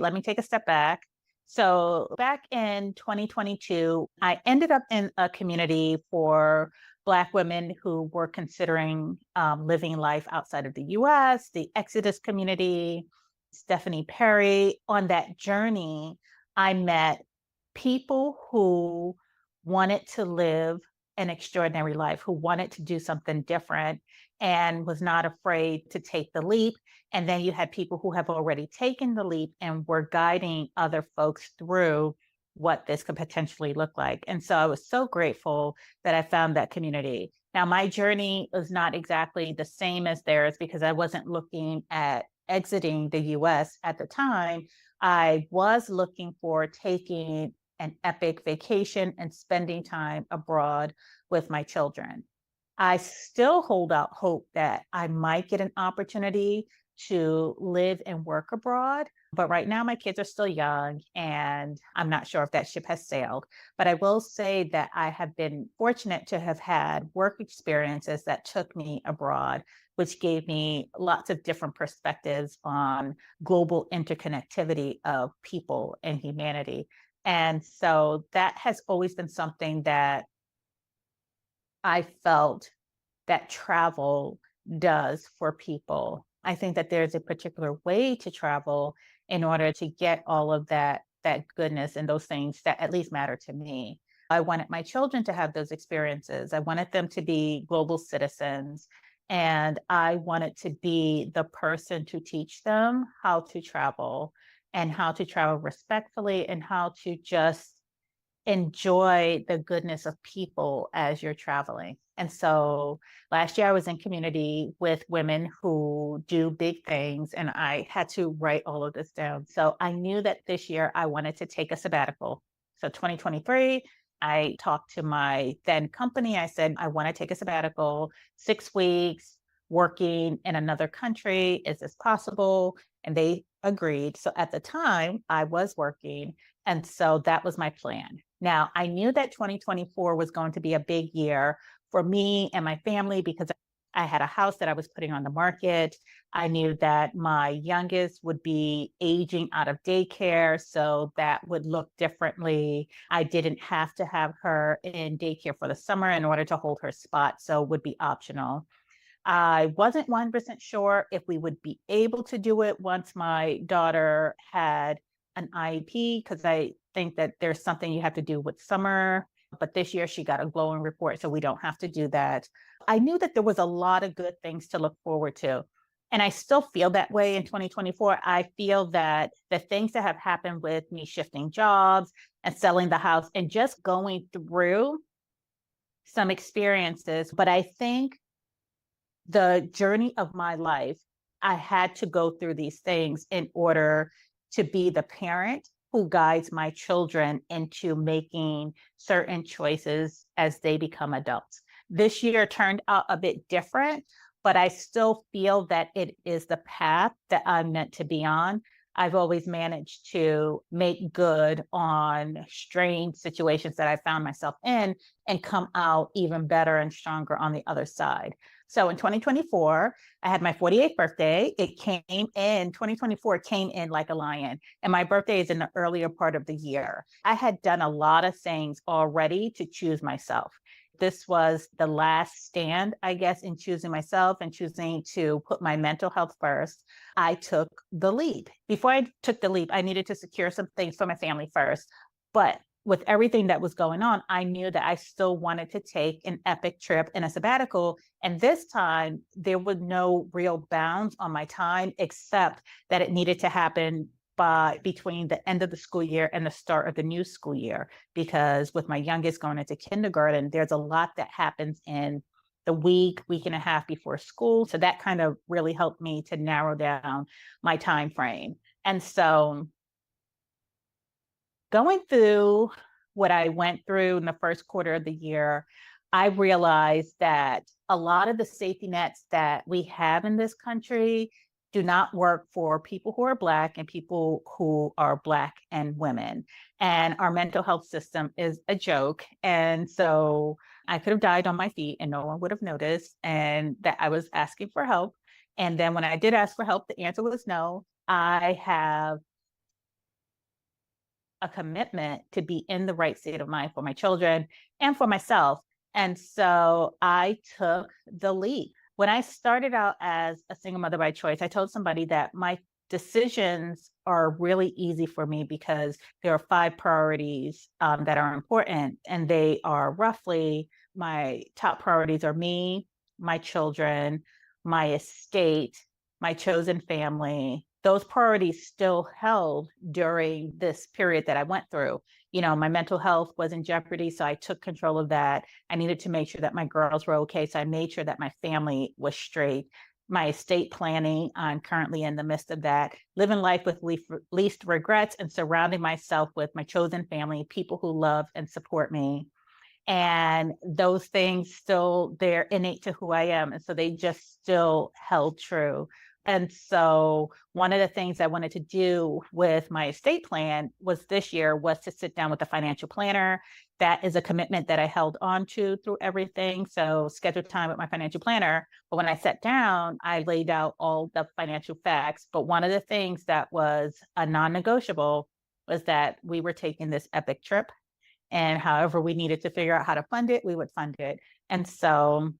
Let me take a step back. So back in 2022, I ended up in a community for Black women who were considering living life outside of the US, the Exodus community, Stephanie Perry. On that journey, I met people who wanted to live an extraordinary life, who wanted to do something different and was not afraid to take the leap. And then you had people who have already taken the leap and were guiding other folks through what this could potentially look like. And so I was so grateful that I found that community. Now, my journey was not exactly the same as theirs because I wasn't looking at exiting the US at the time. I was looking for taking an epic vacation and spending time abroad with my children. I still hold out hope that I might get an opportunity to live and work abroad. But right now, my kids are still young, and I'm not sure if that ship has sailed. But I will say that I have been fortunate to have had work experiences that took me abroad, which gave me lots of different perspectives on global interconnectivity of people and humanity. And so that has always been something that I felt that travel does for people. I think that there's a particular way to travel in order to get all of that goodness and those things that at least matter to me. I wanted my children to have those experiences. I wanted them to be global citizens. And I wanted to be the person to teach them how to travel and how to travel respectfully and how to just enjoy the goodness of people as you're traveling. And so last year I was in community with women who do big things, and I had to write all of this down. So I knew that this year I wanted to take a sabbatical. So 2023, I talked to my then company. I said, I want to take a sabbatical, 6 weeks working in another country. Is this possible? And they agreed. So at the time, I was working. And so that was my plan. Now, I knew that 2024 was going to be a big year for me and my family because I had a house that I was putting on the market. I knew that my youngest would be aging out of daycare, so that would look differently. I didn't have to have her in daycare for the summer in order to hold her spot, so it would be optional. I wasn't 100% sure if we would be able to do it once my daughter had an IEP, because I think that there's something you have to do with summer. But this year she got a glowing report, so we don't have to do that. I knew that there was a lot of good things to look forward to. And I still feel that way in 2024. I feel that the things that have happened with me shifting jobs and selling the house and just going through some experiences, but I think the journey of my life, I had to go through these things in order to be the parent who guides my children into making certain choices as they become adults. This year turned out a bit different, but I still feel that it is the path that I'm meant to be on. I've always managed to make good on strange situations that I found myself in and come out even better and stronger on the other side. So in 2024, I had my 48th birthday. 2024 came in like a lion. And my birthday is in the earlier part of the year. I had done a lot of things already to choose myself. This was the last stand, I guess, in choosing myself and choosing to put my mental health first. I took the leap. Before I took the leap, I needed to secure some things for my family first. But with everything that was going on, I knew that I still wanted to take an epic trip and a sabbatical. And this time, there were no real bounds on my time, except that it needed to happen between the end of the school year and the start of the new school year. Because with my youngest going into kindergarten, there's a lot that happens in the week and a half before school. So that kind of really helped me to narrow down my time frame. And so going through what I went through in the first quarter of the year, I realized that a lot of the safety nets that we have in this country do not work for people who are Black and people who are Black and women. And our mental health system is a joke. And so I could have died on my feet and no one would have noticed, and that I was asking for help. And then when I did ask for help, the answer was no. I have a commitment to be in the right state of mind for my children and for myself. And so I took the leap. When I started out as a single mother by choice, I told somebody that my decisions are really easy for me because there are five priorities that are important. And they are roughly my top priorities are me, my children, my estate, my chosen family. Those priorities still held during this period that I went through. You know, my mental health was in jeopardy, so I took control of that. I needed to make sure that my girls were okay, so I made sure that my family was straight. My estate planning, I'm currently in the midst of that, living life with least regrets and surrounding myself with my chosen family, people who love and support me. And those things still, they're innate to who I am. And so they just still held true. And so one of the things I wanted to do with my estate plan was this year was to sit down with a financial planner. That is a commitment that I held on to through everything. So scheduled time with my financial planner. But when I sat down, I laid out all the financial facts. But one of the things that was a non-negotiable was that we were taking this epic trip. And however we needed to figure out how to fund it, we would fund it. And so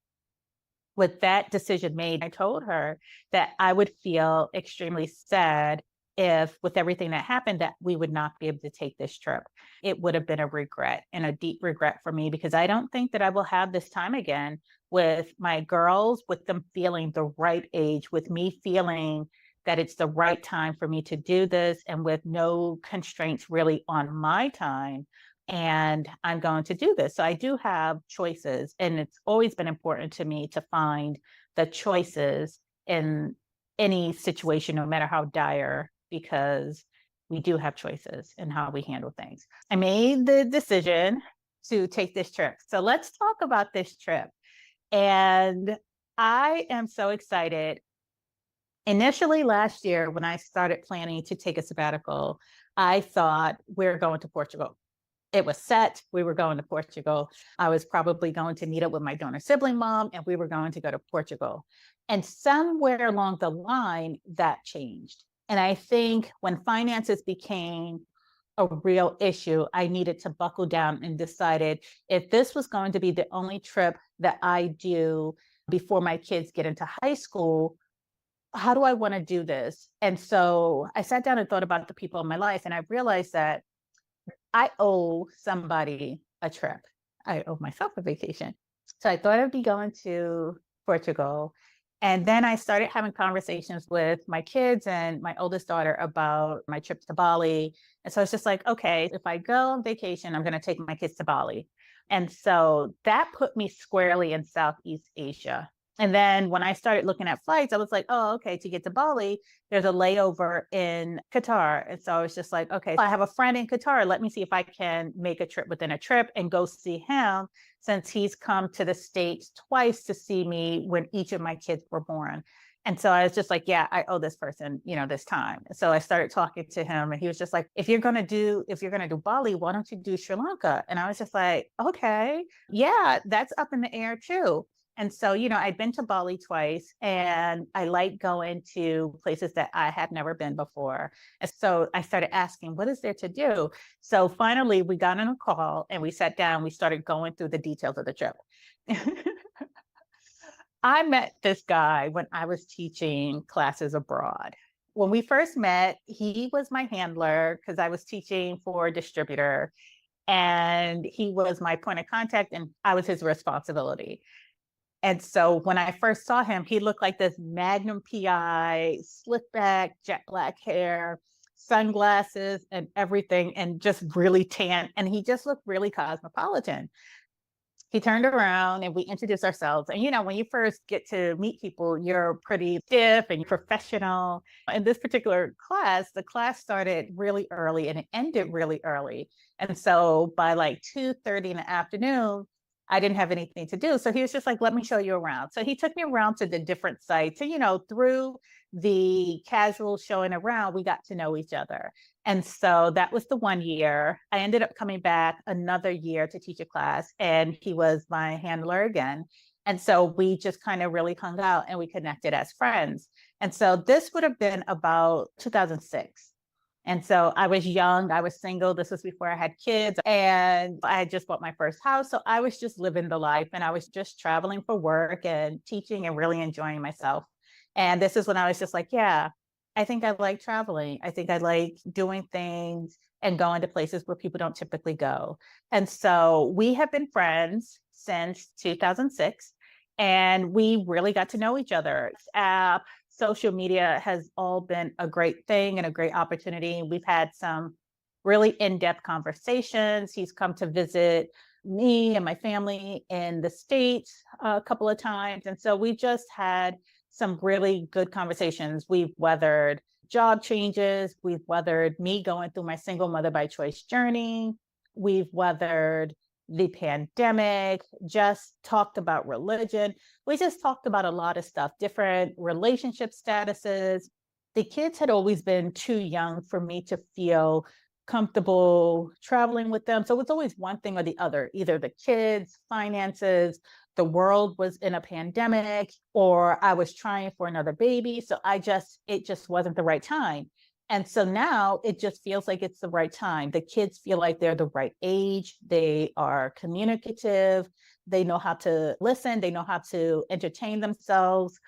with that decision made, I told her that I would feel extremely sad if, with everything that happened, that we would not be able to take this trip. It would have been a regret and a deep regret for me because I don't think that I will have this time again with my girls, with them feeling the right age, with me feeling that it's the right time for me to do this and with no constraints really on my time. And I'm going to do this. So I do have choices. And it's always been important to me to find the choices in any situation, no matter how dire, because we do have choices in how we handle things. I made the decision to take this trip. So let's talk about this trip. And I am so excited. Initially last year, when I started planning to take a sabbatical, I thought we're going to Portugal. It was set. We were going to Portugal. I was probably going to meet up with my donor sibling mom, and we were going to go to Portugal. And somewhere along the line, that changed. And I think when finances became a real issue, I needed to buckle down and decided if this was going to be the only trip that I do before my kids get into high school, how do I want to do this? And so I sat down and thought about the people in my life, and I realized that I owe somebody a trip. I owe myself a vacation. So I thought I'd be going to Portugal. And then I started having conversations with my kids and my oldest daughter about my trip to Bali. And so it's just like, okay, if I go on vacation, I'm going to take my kids to Bali. And so that put me squarely in Southeast Asia. And then when I started looking at flights, I was like, oh, okay, to get to Bali, there's a layover in Qatar. And so I was just like, okay, I have a friend in Qatar. Let me see if I can make a trip within a trip and go see him since he's come to the States twice to see me when each of my kids were born. And so I was just like, yeah, I owe this person, this time. So I started talking to him and he was just like, if you're going to do Bali, why don't you do Sri Lanka? And I was just like, okay, yeah, that's up in the air too. And so, I'd been to Bali twice and I like going to places that I had never been before. And so I started asking, what is there to do? So finally we got on a call and we sat down, we started going through the details of the trip. I met this guy when I was teaching classes abroad. When we first met, he was my handler because I was teaching for a distributor and he was my point of contact and I was his responsibility. And so when I first saw him, he looked like this Magnum PI, slick back, jet black hair, sunglasses and everything, and just really tan. And he just looked really cosmopolitan. He turned around and we introduced ourselves. And, when you first get to meet people, you're pretty stiff and professional. In this particular class, the class started really early and it ended really early. And so by like 2:30 in the afternoon, I didn't have anything to do. So he was just like, let me show you around. So he took me around to the different sites. And, through the casual showing around, we got to know each other. And so that was the 1 year. I ended up coming back another year to teach a class, and he was my handler again. And so we just kind of really hung out and we connected as friends. And so this would have been about 2006. And so I was young, I was single. This was before I had kids, and I had just bought my first house. So I was just living the life, and I was just traveling for work and teaching and really enjoying myself. And this is when I was just like, yeah, I think I like traveling. I think I like doing things and going to places where people don't typically go. And so we have been friends since 2006, and we really got to know each other. App, social media has all been a great thing and a great opportunity. We've had some really in-depth conversations. He's come to visit me and my family in the States a couple of times. And so we just had some really good conversations. We've weathered job changes. We've weathered me going through my single mother by choice journey. We've weathered the pandemic, just talked about religion. We just talked about a lot of stuff, different relationship statuses. The kids had always been too young for me to feel comfortable traveling with them. So it's always one thing or the other, either the kids, finances, the world was in a pandemic, or I was trying for another baby. So it just wasn't the right time. And so now it just feels like it's the right time. The kids feel like they're the right age. They are communicative. They know how to listen. They know how to entertain themselves.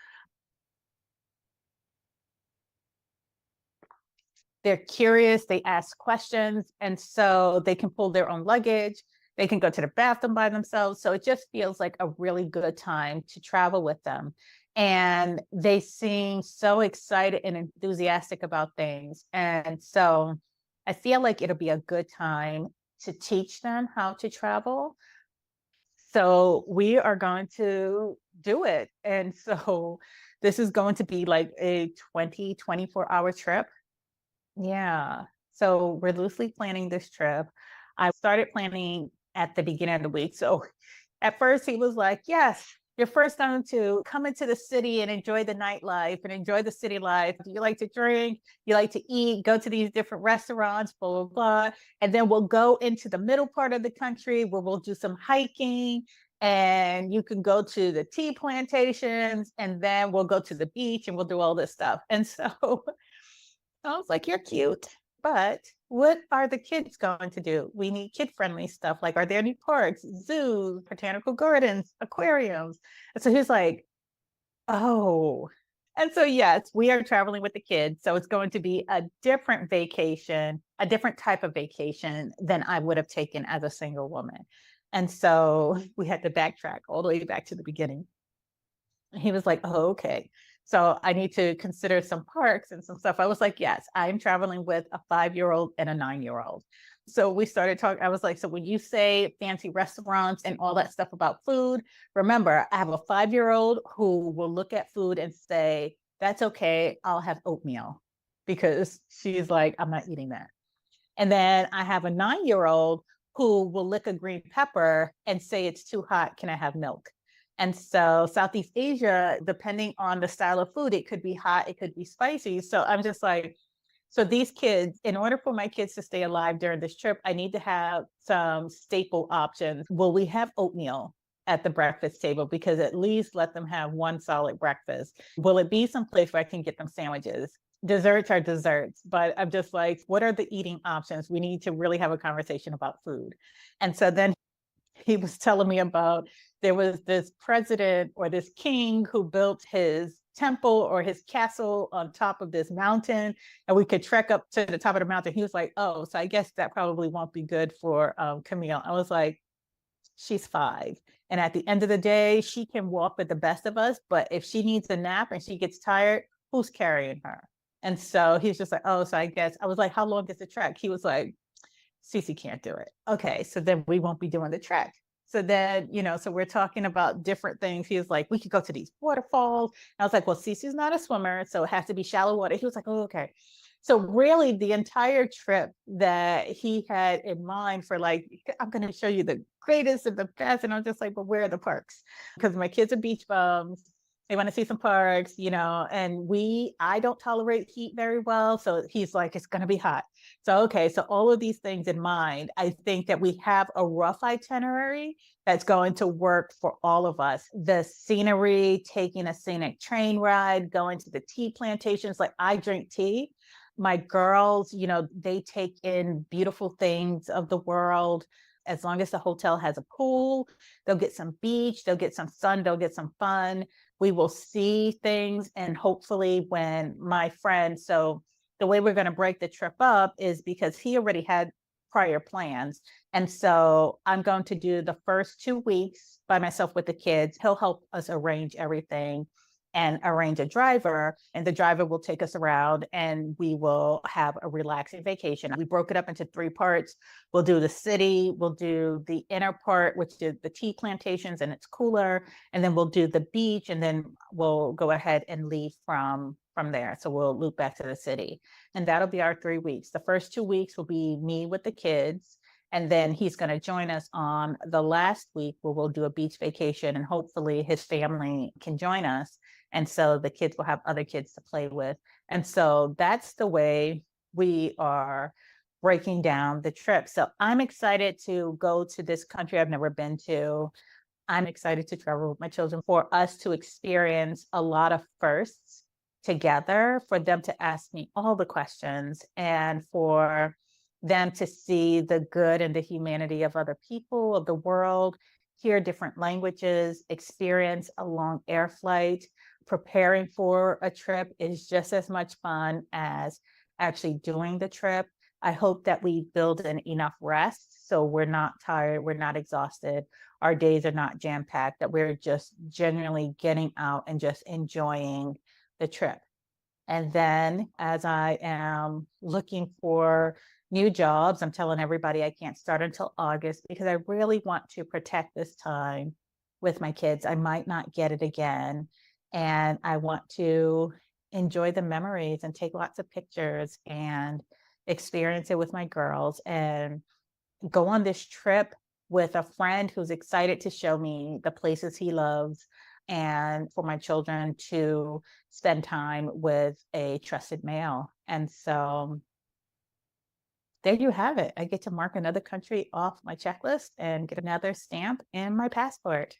They're curious. They ask questions. And so they can pull their own luggage. They can go to the bathroom by themselves. So it just feels like a really good time to travel with them. And they seem so excited and enthusiastic about things. And so I feel like it'll be a good time to teach them how to travel. So we are going to do it. And so this is going to be like a 24-hour trip. Yeah. So we're loosely planning this trip. I started planning at the beginning of the week. So at first he was like, yes, you're first going to come into the city and enjoy the nightlife and enjoy the city life. You like to drink, you like to eat, go to these different restaurants, blah, blah, blah. And then we'll go into the middle part of the country where we'll do some hiking, and you can go to the tea plantations, and then we'll go to the beach and we'll do all this stuff. And so I was like, you're cute, but what are the kids going to do? We need kid-friendly stuff. Like, are there any parks, zoos, botanical gardens, aquariums? And so he's like, oh. And so, yes, we are traveling with the kids. So it's going to be a different vacation, a different type of vacation than I would have taken as a single woman. And so we had to backtrack all the way back to the beginning. He was like, oh, okay. So I need to consider some parks and some stuff. I was like, yes, I'm traveling with a 5-year-old and a 9-year-old. So we started talking. I was like, so when you say fancy restaurants and all that stuff about food, remember, I have a 5-year-old who will look at food and say, that's okay, I'll have oatmeal, because she's like, I'm not eating that. And then I have a 9-year-old who will lick a green pepper and say, it's too hot, can I have milk? And so Southeast Asia, depending on the style of food, it could be hot, it could be spicy. So I'm just like, so these kids, in order for my kids to stay alive during this trip, I need to have some staple options. Will we have oatmeal at the breakfast table? Because at least let them have one solid breakfast. Will it be someplace where I can get them sandwiches? Desserts are desserts, but I'm just like, what are the eating options? We need to really have a conversation about food. And so then he was telling me about, there was this president or this king who built his temple or his castle on top of this mountain, and we could trek up to the top of the mountain. He was like, oh, so I guess that probably won't be good for Camille. I was like, she's 5. And at the end of the day, she can walk with the best of us. But if she needs a nap and she gets tired, who's carrying her? And so he's just like, oh, so I guess, I was like, how long is the trek? He was like, Cece can't do it. Okay, so then we won't be doing the trek. So then, so we're talking about different things. He was like, we could go to these waterfalls. And I was like, well, Cece's not a swimmer, so it has to be shallow water. He was like, oh, okay. So really the entire trip that he had in mind for, like, I'm going to show you the greatest and the best. And I'm just like, but where are the parks? Because my kids are beach bums. They want to see some parks, and I don't tolerate heat very well. So he's like, it's going to be hot. So, okay. So all of these things in mind, I think that we have a rough itinerary that's going to work for all of us. The scenery, taking a scenic train ride, going to the tea plantations. Like, I drink tea. My girls, they take in beautiful things of the world. As long as the hotel has a pool, they'll get some beach, they'll get some sun, they'll get some fun. We will see things. And hopefully, when my friend, so the way we're going to break the trip up is because he already had prior plans. And so I'm going to do the first 2 weeks by myself with the kids. He'll help us arrange everything and arrange a driver, and the driver will take us around and we will have a relaxing vacation. We broke it up into 3 parts. We'll do the city, we'll do the inner part, which is the tea plantations and it's cooler, and then we'll do the beach, and then we'll go ahead and leave from there. So we'll loop back to the city. And that'll be our 3 weeks. The first 2 weeks will be me with the kids. And then he's going to join us on the last week where we'll do a beach vacation, and hopefully his family can join us. And so the kids will have other kids to play with. And so that's the way we are breaking down the trip. So I'm excited to go to this country I've never been to. I'm excited to travel with my children, for us to experience a lot of firsts together, for them to ask me all the questions, and for them to see the good and the humanity of other people, of the world, hear different languages, experience a long air flight. Preparing for a trip is just as much fun as actually doing the trip. I hope that we build in enough rest so we're not tired, we're not exhausted, our days are not jam-packed, that we're just genuinely getting out and just enjoying the trip. And then as I am looking for new jobs, I'm telling everybody I can't start until August because I really want to protect this time with my kids. I might not get it again. And I want to enjoy the memories and take lots of pictures and experience it with my girls, and go on this trip with a friend who's excited to show me the places he loves, and for my children to spend time with a trusted male. And so there you have it. I get to mark another country off my checklist and get another stamp in my passport.